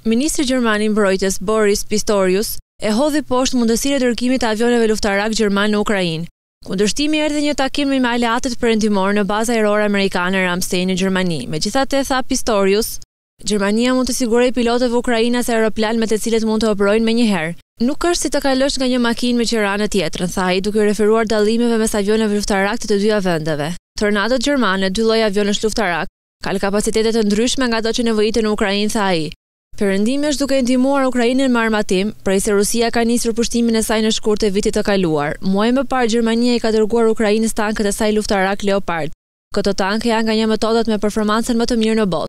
Ministri Gjermani Mbrojtjes Boris Pistorius e hodhi poshtë mundësinë e dërgimit të avionëve luftarakë gjerman në Ukrainë. Kundërshtimi erdhi një takim me aleatët perëndimorë në bazë ajrore amerikane Ramstein në Gjermani. Megjithatë, tha Pistorius, Gjermania mund të sigurojë pilotëve ukrainas aeroplan me të cilët mund të operojnë menjëherë. Nuk është si të kalosh nga një makinë me qiranë tjetrën, tha ai, duke referuar dallimeve mes avionëve luftarakë të dyja vendeve. Tornadove gjermane, dy lloj avionësh luftarak, kanë kapacitete të ndryshme nga ato që nevojiten në Ukrainë, tha ai. Perëndimi është duke ndihmuar Ukrainën me armatim, prej se Rusia ka nisur pushtimin e saj në shkurt e vitit të kaluar. Muaj më parë Gjermania i ka dërguar Ukrainës tankët e saj luftarak Leopard. Këto tanke janë nga një metodat me performancën më të mirë në botë.